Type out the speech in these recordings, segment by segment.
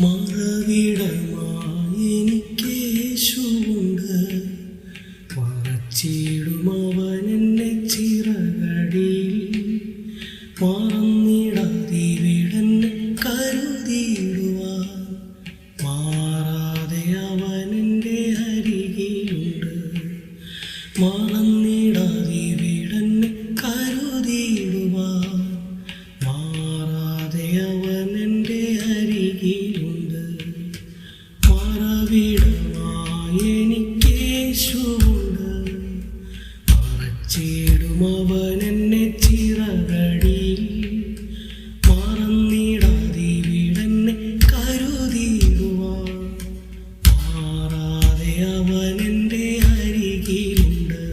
മറവിടമായി എനിക്കേശുണ്ട്, മറച്ചിടും അവനെന്നെ ചിറകടിയിൽ. മറന്നിടാതിവിടെന്നെ കരുതിയിടുവാൻ മാറാതെ അവനെൻ്റെ അരികിലുണ്ട്. മറന്നിടാതിവിടെന്നെ കരുതിയിടുവാൻ മാറാതെ അവനെൻ്റെ അരികിലുണ്ട്. മറവിടമായി എനിക്കേശുണ്ട്, മറച്ചിടും അവനെന്നെ ചിറകടിയിൽ. മറന്നിടാതിവിടെന്നെ കരുതിയിടുവാൻ മാറാതെ അവനെൻ്റെ അരികിലുണ്ട്.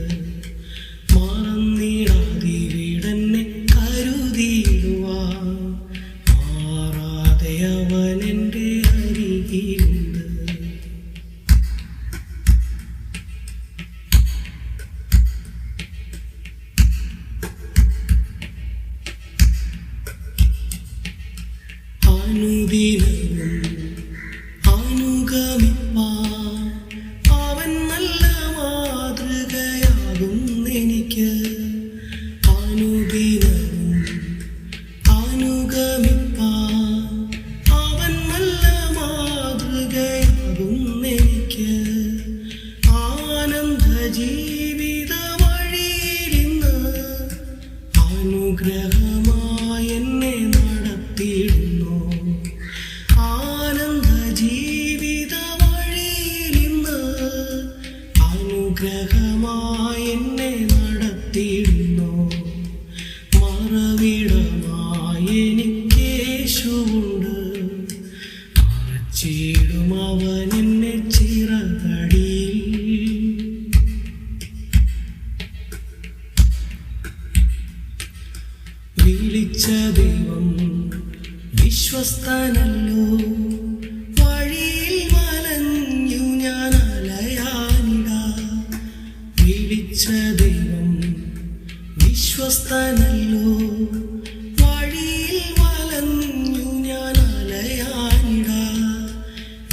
മറന്നിടാതിവിടെന്നെ കരുതിയിടുവാൻ മാറാതെ അവനെൻ്റെ അരികിലുണ്ട്. അനുദിനവും അനുഗമിപ്പാൻ അവൻ നല്ല മാതൃകയാകുന്നെനിക്ക്. അനുദിനവും അനുഗമിപ്പാൻ അവൻ നല്ല മാതൃകയാകുന്നെനിക്ക്. ആനന്ദ ജീവിത വഴിയിലിന്ന് അനുഗ്രഹമായി എന്നെ നടത്തിയിടുന്നു. ആനന്ദ ജീവിത വഴിയിലിന്ന് അനുഗ്രഹമായി എന്നെ നടത്തിയിടുന്നു. മറവിടമായി എനിക്കേശുണ്ട്, മറച്ചിടും അവനെന്നെ ചിറകടിയിൽ. വിളിച്ച ദൈവം വിശ്വസ്തനല്ലോ, വഴിയിൽ വലഞ്ഞു ഞാൻ അലയാനിടാ. വിളിച്ച ദൈവം വിശ്വസ്തനല്ലോ, വഴിയിൽ വലഞ്ഞു ഞാൻ അലയാനിടാ.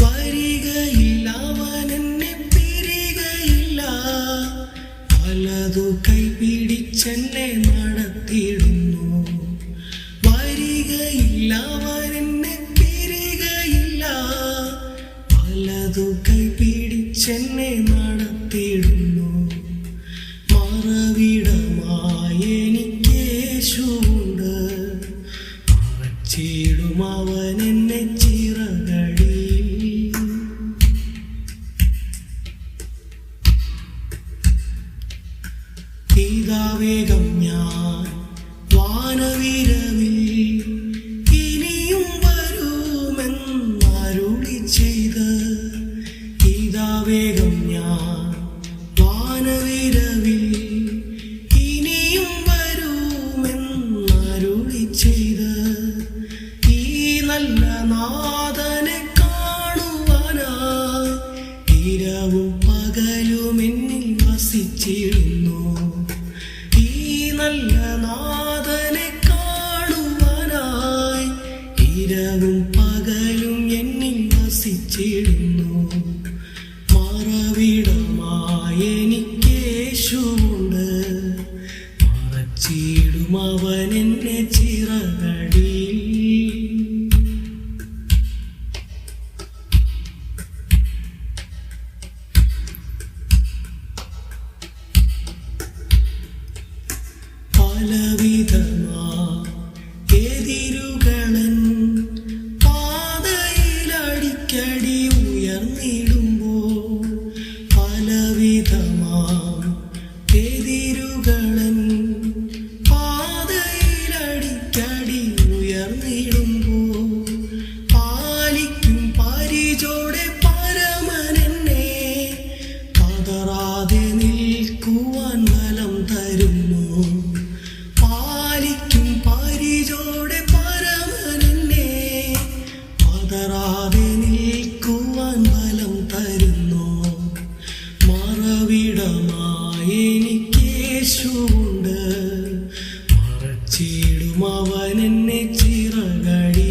വരികയില്ല അവനെന്നെ പിരികയില്ല, പലതു കൈപിടിച്ചെന്നെ നടത്തിയിടുന്നു. വരികയില്ല അവനെന്നെ പിരികയില്ല, പലതു കൈപിടിച്ചെന്നെ നടത്തിയിടുന്നു. മറവിടമായി എനിക്കേശുണ്ട്, മറച്ചിടും അവനെന്നെ ചിറകടിയിൽ. ഇതാ വേഗം ഞാൻ വാനവിരവിൽ, ഇനിയും വരുമെന്നരുളി ചെയ്ത്. ഇതാ വേഗം ഞാൻ വാനവിരവിൽ, ഇനിയും വരുമെന്നരുളി ചെയ്ത്. ഈ നല്ല നാഥനെ കാണുവാനായി ഇരവും പകലും എന്നിൽ വസിച്ചിടുന്നു. ഈ നല്ല നാഥനെ കാണുവാനായി ഇരവും പകലും എന്നിൽ വസിച്ചിടുന്നു. മറവിടമായി എനിക്കേശുണ്ട്, മറച്ചിടും അവനെന്നെ ചിറകടിയിൽ. പലവിധമാ എതിരുകളൻ പാതയിലടിക്കടി ഉയർന്നിടുമ്പോൾ, പലവിധമാ എതിരുകളൻ പാതയിലടിക്കടി ഉയർന്നിടുമ്പോൾ, പാലിക്കും പരിചോടെ പരമനെന്നെ പതറാതെ നിൽക്കുവാൻ ബലം തരുന്നു. പാലിക്കും പരിചോടെ പരമനെന്നെ പതറാതെ നിൽക്കുവാൻ ബലം തരുന്നു. മറവിടമായി എനിക്കേശുണ്ട്, മറച്ചിടും അവനെന്നെ ചിറകടി.